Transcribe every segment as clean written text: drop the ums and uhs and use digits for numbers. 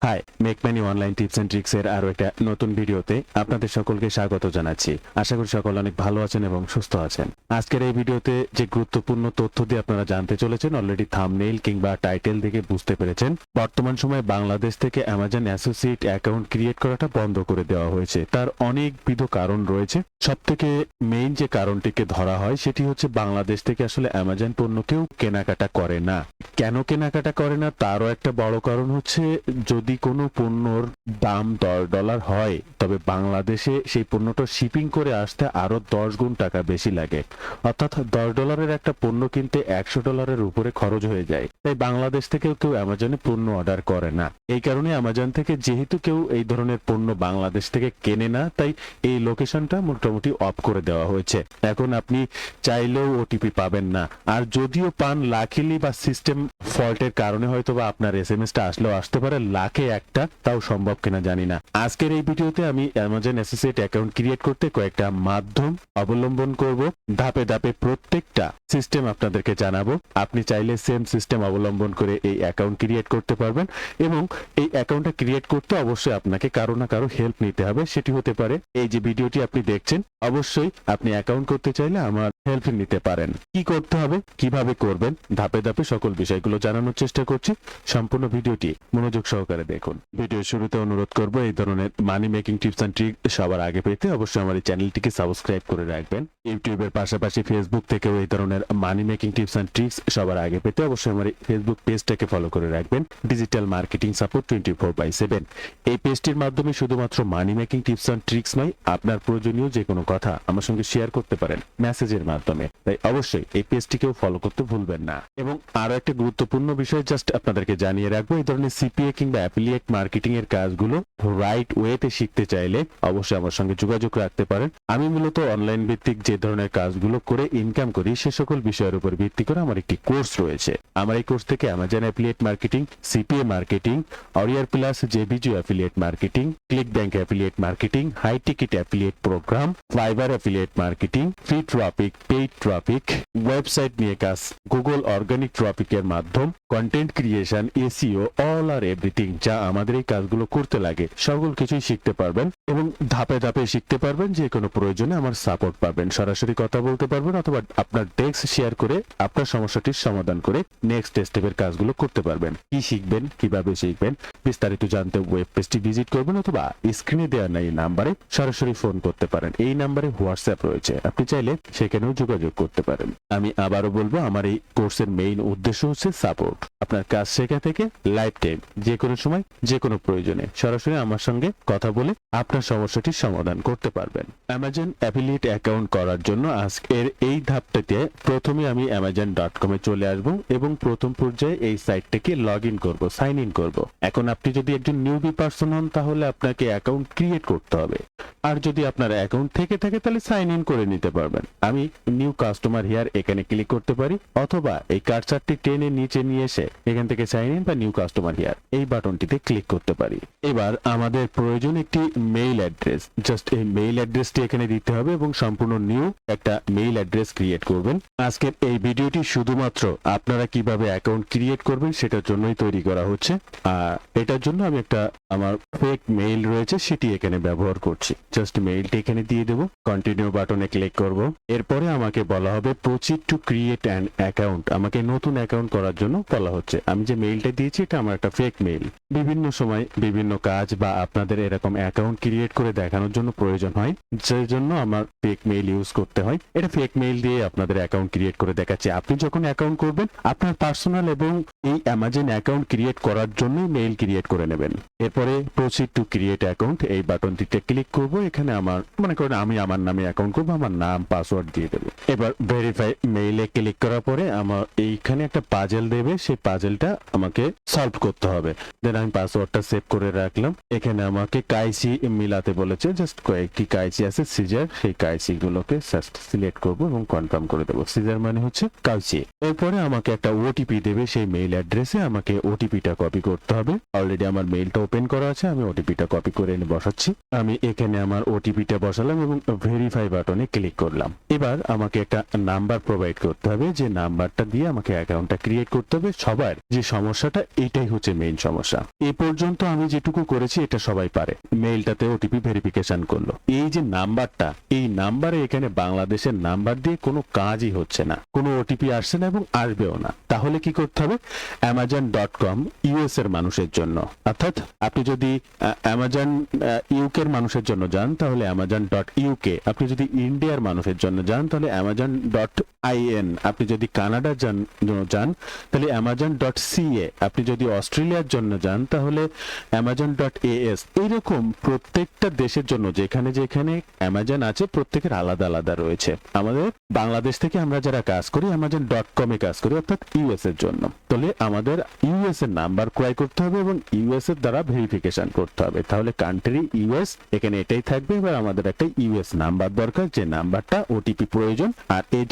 High, make money online tips and tricks এর আরো একটা নতুন ভিডিওতে আপনাদের সকলকে স্বাগত জানাচ্ছি। আশা করি সকল অনেক ভালো আছেন এবং সুস্থ আছেন। আজকের এই ভিডিওতে যে গুরুত্বপূর্ণ তথ্য দিয়ে আপনারা জানতে চলেছেন, অলরেডি থাম্বনেইল কিংবা টাইটেল দেখে বুঝতে পেরেছেন। বর্তমান সময়ে বাংলাদেশ থেকে অ্যামাজন অ্যাসোসিয়েট অ্যাকাউন্ট ক্রিয়েট করাটা বন্ধ করে দেওয়া হয়েছে। তার অনেকবিধ কারণ রয়েছে। সবথেকে মেইন যে কারণটিকে ধরা হয় সেটি হচ্ছে বাংলাদেশ থেকে আসলে অ্যামাজন পণ্য কেউ কেনাকাটা করে না। কেন কেনাকাটা করে না তারও একটা বড় কারণ হচ্ছে, যদি কোনো পণ্যর দাম $10 হয় তবে বাংলাদেশে সেই পণ্যটা শিপিং করে আসতে আরো 10 গুণ টাকা বেশি লাগে। অর্থাৎ $10 একটা পণ্য কিনতে $100 উপরে খরচ হয়ে যায়। তাই বাংলাদেশ থেকেও কেউ অ্যামাজনে পণ্য অর্ডার করে না। এই কারণে অ্যামাজন থেকে যেহেতু কেউ এই ধরনের পণ্য বাংলাদেশ থেকে কেনে না, তাই এই লোকেশনটা মোটামুটি অফ করে দেওয়া হয়েছে। এখন আপনি চাইলেও ওটিপি পাবেন না, আর যদিও পান লাকিলি বা সিস্টেম ফল্টের কারণে হয়তো বা আপনার এসএমএসটা আসলেও আসতে পারে, লাখে একটা, তাও সম্ভব কিনা জানি না। আজকের এই ভিডিওতে আমি অ্যামাজন অ্যাসোসিয়েট অ্যাকাউন্ট ক্রিয়েট করতে কয়েকটা মাধ্যম অবলম্বন করব। ধাপে ধাপে প্রত্যেকটা সিস্টেম আপনাদেরকে জানাবো। আপনি চাইলে সেম সিস্টেম অবলম্বন করে এই অ্যাকাউন্ট ক্রিয়েট করতে পারবেন, এবং এই অ্যাকাউন্টটা ক্রিয়েট করতে অবশ্যই আপনাকে কারো না কারো হেল্প নিতে হবে। সেটি হতে পারে এই যে ভিডিওটি আপনি দেখছেন, অবশ্যই আপনি অ্যাকাউন্ট করতে চাইলে আমার হেল্প নিতে পারেন। কি করতে হবে, কিভাবে করবেন, ধাপে ধাপে সকল বিষয়গুলো জানানোর চেষ্টা করছি। সম্পূর্ণ ভিডিওটি মনোযোগ সহকারে দেখুন। ভিডিও শুরুতে অনুরোধ করব, এই ধরনের money making tips and trick সবার আগে পেতে অবশ্যই আমার এই চ্যানেলটিকে সাবস্ক্রাইব করে রাখবেন। ইউটিউবের পাশাপাশি ফেসবুক থেকেও এই ধরনের money making tips and tricks সবার আগে পেতে অবশ্যই আমার এই ফেসবুক পেজটাকে ফলো করে রাখবেন, ডিজিটাল মার্কেটিং সাপোর্ট 24/7। এই পেজটির মাধ্যমে শুধুমাত্র money making tips and tricks নয়, আপনার প্রয়োজনীয় যে কোনো কথা আমার সঙ্গে শেয়ার করতে পারেন মেসেজের মাধ্যমে। তাই অবশ্যই এই পেজটিকেও ফলো করতে ভুলবেন না। এবং আরো একটা গুরুত্বপূর্ণ বিষয় জাস্ট আপনাদেরকে জানিয়ে রাখবো, এই ধরনের সিপিএ কিংবা অ্যাফিলিয়েট মার্কেটিং এর কাজগুলো রাইট ওয়েতে শিখতে চাইলে অবশ্যই আমার সঙ্গে যোগাযোগ রাখতে পারেন। আমি মূলত অনলাইন ভিত্তিক যে ধরনের কাজগুলো করে ইনকাম করি সে সকল বিষয়ের উপর ভিত্তি করে আমার একটি কোর্স রয়েছে। আমার এই কোর্স থেকে Amazon affiliate marketing, CPA marketing, Warrior Plus জেবিজু affiliate marketing, click bank affiliate marketing, high ticket affiliate program, Fiverr affiliate marketing, free traffic, paid traffic, website নিয়ে কাজ, গুগল অর্গানিক ট্রাফিকের মাধ্যম, কন্টেন্ট ক্রিয়েশন, এসইও, অল আর everything যা আমাদের এই কাজগুলো করতে লাগে সকল কিছুই শিখতে পারবেন, এবং ধাপে ধাপে শিখতে পারবেন। যে কোনো প্রয়োজনে আমার সাপোর্ট পাবেন, সরাসরি কথা বলতে পারবেন, অথবা আপনার ডেস্ক শেয়ার করে আপনার সমস্যাটির সমাধান করে নেক্সট স্টেপের কাজগুলো করতে পারবেন। কি শিখবেন, কিভাবে শিখবেন, বিস্তারিত জানতে ওয়েব পেজটি ভিজিট করবেন, অথবা স্ক্রিনে দেওয়া এই নাম্বারে সরাসরি ফোন করতে পারেন। এই নাম্বারে হোয়াটসঅ্যাপ রয়েছে, আপনি চাইলে সেখানেও যোগাযোগ করতে পারেন। আমি আবারও বলবো, আমার এই কোর্সের মেইন উদ্দেশ্য হচ্ছে সাপোর্ট। আপনার কাজ শেখা থেকে লাইফ টাইম যে কোনো সময় যে কোনো প্রয়োজনে সরাসরি আমার সঙ্গে কথা বলে আপনার সমস্যাটির সমাধান করতে পারবেন। অ্যামাজন অ্যাফিলিয়েট অ্যাকাউন্ট করার জন্য আজকের এই ধাপটাতে প্রথমে আমি amazon.com এ চলে আসব, এবং প্রথম পর্যায়ে এই সাইটটাকে লগ ইন করবো, সাইন ইন করবো। এখন আপনি যদি একজন নিউবি পারসন হন তাহলে আপনাকে অ্যাকাউন্ট ক্রিয়েট করতে হবে, আর যদি আপনার অ্যাকাউন্ট থেকে থাকে তাহলে সাইন ইন করে নিতে পারবেন। আমি নিউ কাস্টমার হিয়ার এখানে ক্লিক করতে পারি, অথবা এই কার্সারটি টেনে নিচে নিয়ে এসে এখান থেকে সাইন ইন বা নিউ কাস্টমার হিয়ার এই বাটনটিতে ক্লিক করতে পারি। এবার আমাদের প্রয়োজন একটি মেইল অ্যাড্রেস। জাস্ট এই মেইল অ্যাড্রেসটি এখানে দিতে হবে, এবং সম্পূর্ণ নিউ একটা মেইল অ্যাড্রেস ক্রিয়েট করবেন। আজকের এই ভিডিওটি শুধুমাত্র আপনারা কিভাবে অ্যাকাউন্ট ক্রিয়েট করবেন সেটার জন্যই তৈরি করা হচ্ছে, আর এটার জন্য আমি একটা আমার ফেক মেইল রয়েছে সেটি এখানে ব্যবহার করছি। জাস্ট মেইলটি এখানে দিয়ে দেবো, কন্টিনিউ বাটনে ক্লিক করব। এরপরে আমাকে বলা হবে proceed to create an account. আমাকে নতুন অ্যাকাউন্ট করার জন্য বলা হচ্ছে। আমি যে মেইলটা দিয়েছি এটা আমার একটা ফেক মেইল। বিভিন্ন সময় বিভিন্ন কাজ বা আপনাদের এরকম অ্যাকাউন্ট ক্রিয়েট করে দেখানোর জন্য প্রয়োজন হয়, সেই জন্য আমার ফেক মেইল ইউজ করতে হয়। এটা ফেক মেইল দিয়ে আপনাদের অ্যাকাউন্ট ক্রিয়েট করে দেখাচ্ছে। আপনি যখন অ্যাকাউন্ট করবেন আপনার পার্সোনাল এবং এই অ্যামাজন অ্যাকাউন্ট ক্রিয়েট করার জন্যই মেইল ক্রিয়েট করে নেবেন। এরপরে প্রসিড টু ক্রিয়েট অ্যাকাউন্ট এই বাটনটিতে ক্লিক করব। এখানে আমার মনে করেন আমি আমার নামে অ্যাকাউন্ট করবো, আমার নাম পাসওয়ার্ড দিয়ে দেবো। এবার ভেরিফাই মেইলে ক্লিক করার পরে আমার এইখানে একটা পাজেল দেবে, সেই পাজেলটা আমাকে সলভ করতে হবে। দেন আমি পাসওয়ার্ডটা সেভ করে রাখলাম। এখানে আমাকে কাইসি মিলাতে বলেছে, জাস্ট কয়েকটি কাইসি আছে সিজার, সেই কাইসি গুলোকে জাস্ট সিলেক্ট করব এবং কনফার্ম করে দেবো। সিজার মানে হচ্ছে কাইসি। এরপরে আমাকে একটা ওটিপি দেবে, সেই মেইল অ্যাড্রেসে আমাকে ওটিপিটা কপি করতে হবে। অলরেডি আমার মেইলটা ওপেন করা আছে, আমি ওটিপিটা কপি করে এনে বসাচ্ছি। আমি এখানে আমার ওটিপিটা বসালাম এবং ভেরিফাই বাটনে ক্লিক করলাম। এবার আমাকে একটা নাম্বার প্রোভাইড করতে হবে, যে নাম্বারটা দিয়ে আমাকে অ্যাকাউন্টটা ক্রিয়েট করতে হবে। সবার যে সমস্যাটা, এটাই হচ্ছে মেইন সমস্যা। এ পর্যন্ত আমি যেটুকু করেছি এটা সবাই পারে। মেইলটাতে ওটিপি ভেরিফিকেশন করলো, এই যে নাম্বারটা, এই নাম্বারে এখানে বাংলাদেশের নাম্বার দিয়ে কোনো কাজই হচ্ছে না, কোনো ওটিপি আসছে না এবং আসবেও না। তাহলে কি করতে হবে? amazon.com ইউএস এর মানুষের জন্য, অর্থাৎ আপনি যদি অ্যামাজন ইউকে এর মানুষের জন্য যান তাহলে amazon.uk, আপনি যদি ইন্ডিয়ার মানুষের জন্য যান তাহলে amazon.in, আপনি যদি কানাডার যান তাহলে amazon.ca, আপনি যদি অস্ট্রেলিয়ার জন্য যান তাহলে amazon.as। এইরকম প্রত্যেকটা দেশের জন্য যেখানে যেখানে অ্যামাজন আছে প্রত্যেকের আলাদা আলাদা রয়েছে। আমাদের বাংলাদেশ থেকে আমরা যারা কাজ করি amazon.com এ কাজ করি, অর্থাৎ ইউএস এর জন্য। তাহলে আমাদের ইউএস এর নাম্বার ক্রয় করতে হবে এবং ইউএস এর দ্বারা ভেরিফিকেশন করতে হবে। তাহলে কান্ট্রি ইউএস, এখানে এটাই থাকবে। এবার আমাদের একটা ইউএস নাম্বার দরকার, যে নাম্বারটা ওটিপি প্রয়োজন, আর এই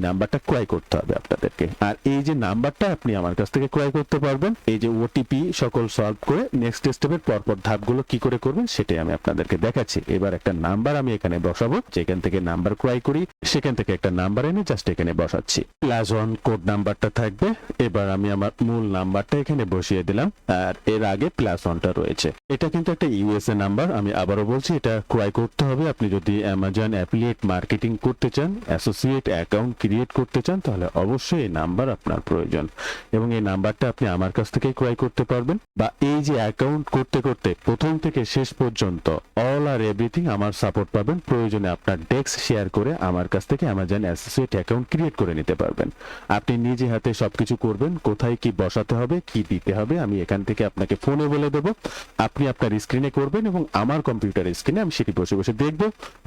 নাম্বারটা ক্রয় করতে হবে আপনাদেরকে। আর এই যে নাম্বারটা আপনি আমার কাছ থেকে ক্রয় করতে পারবেন। এই যে ওটিপি সকল সলভ করে নেক্সট স্টেপের পরপর ধাপগুলো কি করে করবেন সেটাই আমি আপনাদেরকে দেখাচ্ছি। এবার একটা নাম্বার আমি এখানে বসাবো, যেখান থেকে নাম্বার ক্রয় করি সেখান থেকে একটা নাম্বার এনে জাস্ট এখানে বসাচ্ছি। +1 কোড নাম্বারটা থাকবে। এবার আমি আমার মূল নাম্বারটা এখানে বসিয়ে দিলাম, আর এর আগে +1টা রয়েছে। এটা কিন্তু একটা ইউএসএ নাম্বার, আমি আবারও বলছি, এটা ক্রয় করতে হবে। আপনি যদি অ্যামাজন অ্যাফিলিয়েট মার্কেটিং করতে চান, অ্যাসোসিয়েট অ্যাকাউন্ট ক্রিয়েট করতে চান, তাহলে অবশ্যই এই নাম্বার আপনার প্রয়োজন এবং এই নাম্বারটা আপনি আমার কাছ থেকেই ক্রয় করতে পারবেন। বা এই যে অ্যাকাউন্ট করতে করতে প্রথম থেকে শেষ পর্যন্ত অল আর এভরিথিং আমার সাপোর্ট পাবেন। প্রয়োজনে আপনার ডেস্ক শেয়ার করে আমার কাছ থেকে অ্যামাজন অ্যাসোসিয়েট অ্যাকাউন্ট ক্রিয়েট করে নিতে পারবেন। আপনি নিজে হাতে সবকিছু করবেন, কোথায় কি বসাতে হবে, কি দিতে হবে আমি এখান থেকে আপনাকে ফোনে বলে দেবো। আপনি আপনার স্ক্রিনে করবেন এবং আমার কম্পিউটার স্ক্রিনে আমি সেটি বসে বসে দেখব,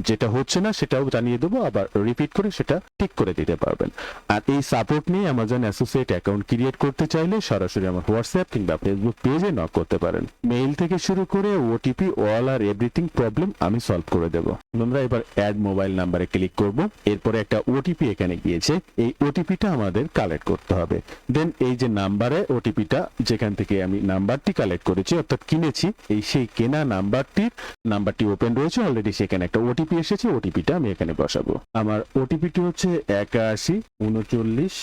যেটা হচ্ছে না সেটাও জানিয়ে দেবো, আবার রিপিট করে সেটা ঠিক করে দিতে পারবেন। আর এই সাপোর্ট নিয়ে অ্যামাজন অ্যাসোসিয়েট অ্যাকাউন্ট ক্রিয়েট করতে চাইলে সরাসরি আমার হোয়াটসঅ্যাপ কিংবা ফেসবুক পেজে নক করতে পারেন। মেইল থেকে শুরু করে ওটিপি অল আর এভরিথিং প্রবলেম আমি সলভ করে দেবো। আমরা এবার অ্যাড মোবাইল নাম্বারে ক্লিক করব। এরপরে একটা ওটিপি এখানে গিয়েছে, এই ওটিপিটা আমাদের কালেক্ট করতে হবে। দেন এই যে নাম্বারে ওটিপিটা, যেখান থেকে আমি নাম্বারটি কালেক্ট করেছি অর্থাৎ কিনেছি, এই সেই কেনা নাম্বারটি ওপেন রয়েছে অলরেডি, সেখানে একটা ওটিপি এসেছে, ওটিপিটা আমি এখানে বসাবো। আমার ওটিপিটি হচ্ছে 813989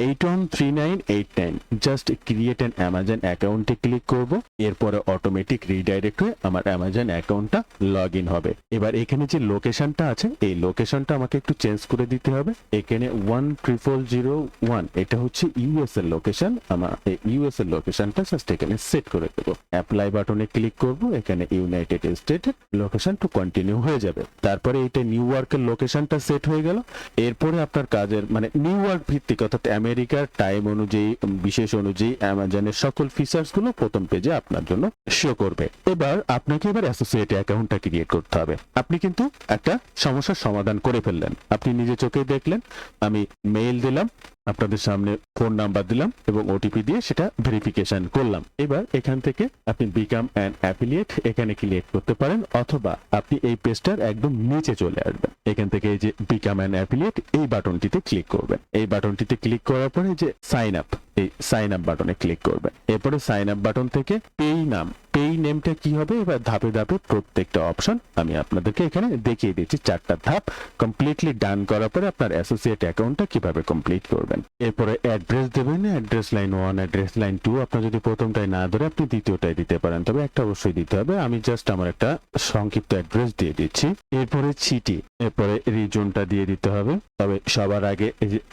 813989। জাস্ট ক্রিয়েট অ্যান অ্যামাজন অ্যাকাউন্টে ক্লিক করব। এরপরে অটোমেটিক রিডাইরেক্ট হয়ে আমার অ্যামাজন অ্যাকাউন্টটা লগ ইন হবে। এবার এখানে যে লোকেশনটা আছে, এই লোকেশনটা আমাকে একটু চেঞ্জ করে দিতে হবে। এখানে 10001, এটা হচ্ছে ইউএস এর লোকেশন। আমার এই ইউএস এর লোকেশনটা জাস্ট এখানে সেট করে দেবো। অ্যাপ্লাই বাটনে ক্লিক করব, এখানে ইউনাইটেড স্টেটের লোকেশন টু কন্টিনিউ হয়ে যাবে। তারপরে এটা নিউ ইয়র্কের লোকেশনটা সেট হয়ে গেল। এরপরে আপনার কাজের মানে নিউ ইয়র্ক ভিত্তিক অর্থাৎ আমেরিকার টাইম অনুযায়ী, বিশেষ অনুযায়ী অ্যামাজনের সকল ফিচার্স গুলো প্রথম পেজে আপনার জন্য শো করবে। এবার আপনাকে অ্যাসোসিয়েট অ্যাকাউন্টটা ক্রিয়েট করতে হবে। আপনি কিন্তু একটা সমস্যার সমাধান করে ফেললেন, আপনি নিজে চোখে দেখলেন। আমি মেইল দিলাম, আপনাদের সামনে ফোন নাম্বার দিলাম এবং ওটিপি দিয়ে সেটা ভেরিফিকেশন করলাম। এবার এখান থেকে আপনি বিকাম অ্যান অ্যাফিলিয়েট এখানে ক্লিক করতে পারেন, অথবা আপনি এই পেজটার একদম নিচে চলে আসবেন। এখান থেকে এই যে বিকাম অ্যান অ্যাফিলিয়েট এই বাটনটিতে ক্লিক করবেন। এই বাটনটিতে ক্লিক করার পরে যে সাইন আপ, এই সাইন আপ বাটনে ক্লিক করবেন। এরপরে সাইন আপ বাটন থেকে পেই নেমটা কি হবে, এবার ধাপে ধাপে প্রত্যেকটা অপশন আমি আপনাদেরকে এখানে দেখিয়ে দিচ্ছি। 4টা ধাপ কমপ্লিটলি ডান করার পরে আপনার অ্যাসোসিয়েট অ্যাকাউন্টটা কিভাবে কমপ্লিট করবেন। এরপরে অ্যাড্রেস দেবেন, অ্যাড্রেস লাইন 1, অ্যাড্রেস লাইন 2। আপনার যদি প্রথমটাই না ধরে আপনি দ্বিতীয়টাই দিতে পারেন, তবে একটা অবশ্যই দিতে হবে। আমি জাস্ট আমার একটা সংক্ষিপ্ত অ্যাড্রেস দিয়ে দিচ্ছি। এরপরে সিটি, এরপরে রিজনটা দিয়ে দিতে হবে। তবে সবার আগে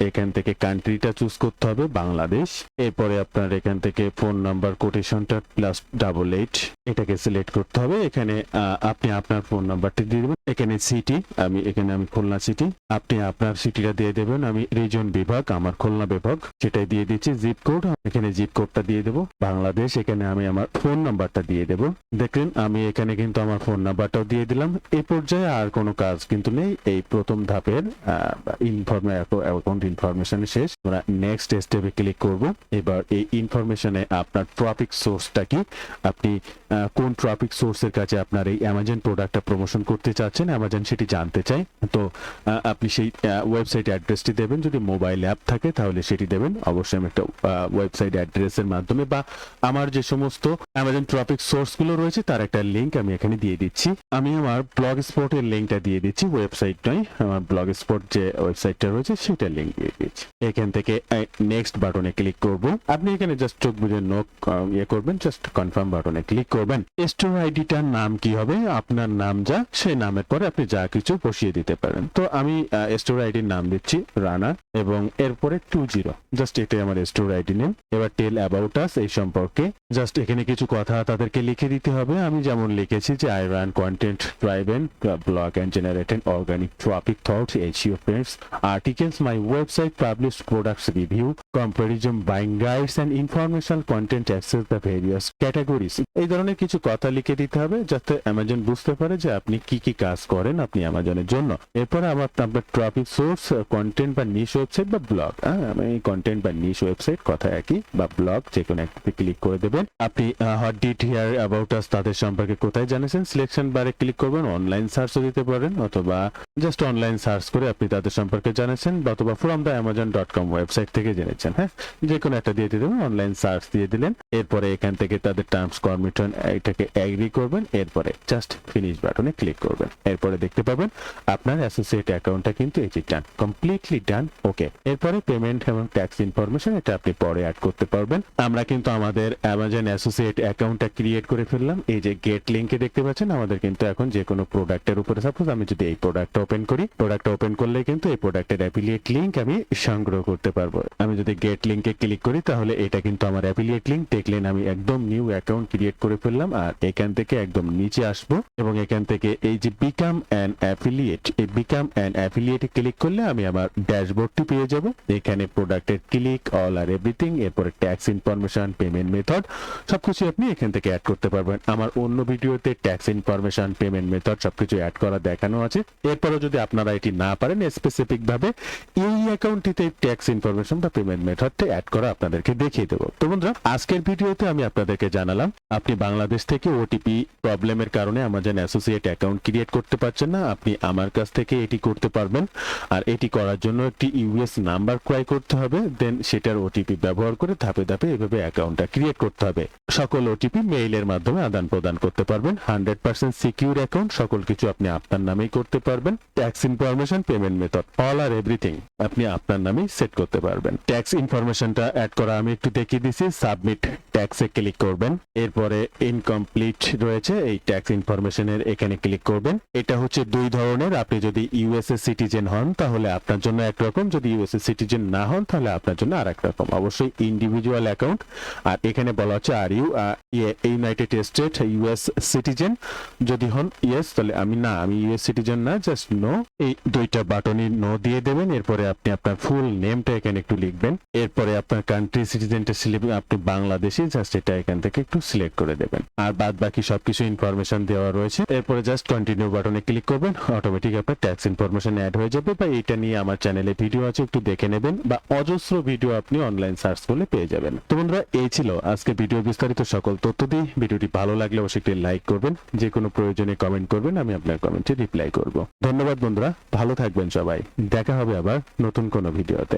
এখান থেকে কান্ট্রিটা চুজ করতে হবে, বাংলাদেশ। এরপরে আপনার এখান থেকে ফোন নাম্বার কোটেশনটা +88 এটাকে সিলেক্ট করতে হবে। এখানে আপনি আপনার ফোন নাম্বারটি দিয়ে দেবেন। এখানে সিটি, আমি খুলনা সিটি, আপনি আপনার সিটিটা দিয়ে দেবেন। আমি রিজন বিভাগ, আমার খুলনা বিভাগ, সেটাই দিয়ে দিচ্ছি। জিপ কোড, এখানে জিপ কোডটা দিয়ে দেবো। বাংলাদেশ, এখানে আমি আমার ফোন নাম্বারটা দিয়ে দেবো। দেখলেন আমি এখানে কিন্তু আমার ফোন নাম্বারটাও দিয়ে দিলাম। এই পর্যায়ে আর কোনো কাজ কিন্তু নেই। এই প্রথম ধাপের অ্যাকাউন্ট ইনফরমেশন শেষ। আমরা নেক্সট স্টেপে ক্লিক করব। এবার এই ইনফরমেশনে আপনার ট্রাফিক সোর্সটা কি, আপনি কোন ট্রাফিক সোর্সের কাছে আপনার এই অ্যামাজন প্রোডাক্টটা প্রমোশন করতে চাচ্ছেন, অ্যামাজন সেটি জানতে চাই। তো আপনি সেই ওয়েবসাইট অ্যাড্রেসটি দেবেন। যদি মোবাইল অ্যাপ থাকে তাহলে সেটি দেবেন। অবশ্যই আমি একটা ওয়েবসাইট অ্যাড্রেসের মাধ্যমে বা আমার যে সমস্ত অ্যামাজন ট্রাফিক সোর্সগুলো রয়েছে তার একটা লিঙ্ক আমি এখানে দিয়ে দিচ্ছি। আমি আমার ব্লগ স্পটের লিঙ্কটা দিয়ে দিচ্ছি, ওয়েবসাইট নয়, আমার ব্লগ স্পট যে ওয়েবসাইটটা রয়েছে সেটার লিঙ্ক দিয়ে দিচ্ছি। এখান থেকে নেক্সট বাটনে ক্লিক করব। আপনি এখানে জাস্ট চোখ বুঝে করবেন, জাস্ট কনফার্ম বাটনে ক্লিক করবেন। স্টোর আইডিটার নাম কি হবে, আপনার নাম যা, সেই নামের পরে আপনি যা কিছু বসিয়ে দিতে পারেন। তো আমি স্টোর আইডির নাম দিচ্ছি রানা এবং এরপরে 20, জাস্ট এটাই আমার স্টোর আইডি নেম। এবার টেল অ্যাবাউট আস, এই সম্পর্কে জাস্ট এখানে কিছু কথা তাদেরকে লিখে দিতে হবে। আমি যেমন লিখেছি যে I run content driven blog and generated organic traffic thoughts SEO friends articles, my website published products review, comparison, buying guides and informational content access the various categories। এই ধরনের কিছু কথা লিখে দিতে হবে যাতে অ্যামাজন বুঝতে পারে যে আপনি কি কি কাজ করেন আপনি অ্যামাজনের জন্য। এরপরে আপনার ট্রাফিক সোর্স, কন্টেন্ট বা নিশ ওয়েবসাইট বা ব্লগ, আমি কন্টেন্ট বা নিশ ওয়েবসাইট কথা একই, বা ব্লগ যে কোনো একটাতে ক্লিক করে দেবেন। আপনি what did hear about us, তাদের সম্পর্কে কোথায় জানেছেন, সিলেকশন বারে ক্লিক করবেন। অনলাইন সার্চও দিতে পারেন অথবা জাস্ট অনলাইন সার্চ করে আপনি তাদের সম্পর্কে জানেছেন, অথবা ফ্রম দ্য amazon.com ওয়েবসাইট থেকে জেনেছেন। হ্যাঁ, যে কোনো একটা দিয়ে দেবেন, অনলাইন সার্চ দিয়ে দিলেন। এরপরে এখান থেকে তাদের টার্মস কন্ডিশন এটাকে এগ্রি করবেন। এরপরে জাস্ট ফিনিশ বাটনে ক্লিক করবেন। এরপরে দেখতে পাবেন আপনার অ্যাসোসিয়েট অ্যাকাউন্টটা কিন্তু এই যে ডান, কমপ্লিটলি ডান। ওকে, এরপরে পেমেন্ট এবং ট্যাক্স ইনফরমেশন এটা আপনি পরে অ্যাড করতে পারবেন। আমরা কিন্তু আমাদের অ্যামাজন অ্যাসোসিয়েট অ্যাকাউন্টটা ক্রিয়েট করে ফেললাম। এই যে গেট লিংকে দেখতে পাচ্ছেন, আমাদের কিন্তু এখন যে কোনো প্রোডাক্টের উপরে, সাপোজ আমি যদি এই প্রোডাক্টটা ওপেন করি, প্রোডাক্টটা ওপেন করলে কিন্তু এই প্রোডাক্টের অ্যাফিলিয়েট লিংক আমি সংগ্রহ করতে পারবো। আমি যদি গেট লিংকে ক্লিক করি তাহলে এটা কিন্তু আমার অ্যাফিলিয়েট লিংক। দেখলেন আমি একদম নিউ অ্যাকাউন্ট ক্রিয়েট করে ফেললাম। আর এখান থেকে একদম নিচে আসবো এবং এখান থেকে এই যে বিকাম অ্যান অ্যাফিলিয়েট, এই বিকাম অ্যান অ্যাফিলিয়েটে ক্লিক করলে আমি আমার ড্যাশবোর্ডটি পেয়ে যাব। এখানে প্রোডাক্টের ক্লিক, অল আর এভরিথিং, এরপরে ট্যাক্স ইনফরমেশন, পেমেন্ট মেথড সবকিছু আপনি এখান থেকে অ্যাড করতে পারবেন। আমার অন্য ভিডিওতে ট্যাক্স ইনফরমেশন, পেমেন্ট মেথড সবকিছু অ্যাড করা দেখানো আছে। এরপরও যদি আপনারা এটি না পারেন, স্পেসিফিক ভাবে এই অ্যাকাউন্টটিতে ট্যাক্স ইনফরমেশন বা পেমেন্ট মেথডটা অ্যাড করা আপনাদেরকে দেখিয়ে দেবো। তো বন্ধুরা, আজকের ভিডিওতে আমি আপনাদেরকে জানালাম আপনি বাংলাদেশ থেকে ওটিপি প্রবলেমের কারণে আমাজন অ্যাসোসিয়েট অ্যাকাউন্ট ক্রিয়েট করতে পারছেন না, আপনি আমার কাছ থেকে এটি করতে পারবেন। আর এটি করার জন্য একটি ইউএস নাম্বার ক্রয় করতে হবে, দেন সেটার ওটিপি ব্যবহার করে ধাপে ধাপে এভাবে অ্যাকাউন্টটা ক্রিয়েট করতে হবে। সকল ওটিপি মেইলের মাধ্যমে আদান প্রদান করতে পারবেন। 100% সিকিউর অ্যাকাউন্ট, সকল কিছু আপনি আপনার নামেই করতে পারবেন। Tax information, payment method, all আর এভরিথিং আপনি আপনার নামেই সেট করতে পারবেন। ট্যাক্স ইনফরমেশনটা অ্যাড করা আমি একটু দেখিয়ে দিছি। সাবমিট ট্যাক্সে ক্লিক করবেন। এরপরে ইনকমপ্লিট রয়েছে, এই ট্যাক্স ইনফরমেশনের এখানে ক্লিক করবেন। এটা হচ্ছে দুই ধরনের। আপনি যদি ইউএসএ সিটিজেন হন তাহলে আপনার জন্য একরকম, যদি ইউএসএ সিটিজেন না হন তাহলে আপনার জন্য আরেক রকম। অবশ্যই ইন্ডিভিজুয়াল অ্যাকাউন্ট। আর এখানে বলা হচ্ছে are you United State US citizen, যদি হন ইয়েস তাহলে আমি ইউএস সিটিজেন না, জাস্ট নো। এই দুইটা বাটনই নো দিয়ে দেবেন। এরপরে আপনি আপনার ফুল নেমটা এখানে একটু লিখবেন। এরপরে আপনার কান্ট্রি সিটিজেনটা সিলেক্ট, আপনি বাংলাদেশি, জাস্ট এটা এখান থেকে একটু সিলেক্ট করে দেবেন। আর বাদ বাকি সবকিছু ইনফরমেশন দেওয়া রয়েছে। এরপরে জাস্ট কন্টিনিউ বাটনে ক্লিক করবেন, অটোমেটিক আপনার ট্যাক্স ইনফরমেশন অ্যাড হয়ে যাবে। বা এটা নিয়ে আমার চ্যানেলে ভিডিও আছে, একটু দেখে নেবেন, বা অজস্র ভিডিও আপনি অনলাইন সার্চ করলে পেয়ে যাবেন। তো বন্ধুরা, এই ছিল আজকে ভিডিও বিস্তারিত সকল তথ্য দিয়ে। ভিডিওটি ভালো লাগলে অবশ্যই একটি লাইক করবেন, যে কোনো প্রয়োজনে কমেন্ট করবেন, আমি আপনার কমেন্টে রিপ্লাই করব। ধন্যবাদ বন্ধুরা, ভালো থাকবেন সবাই। দেখা হবে আবার নতুন কোনো ভিডিওতে।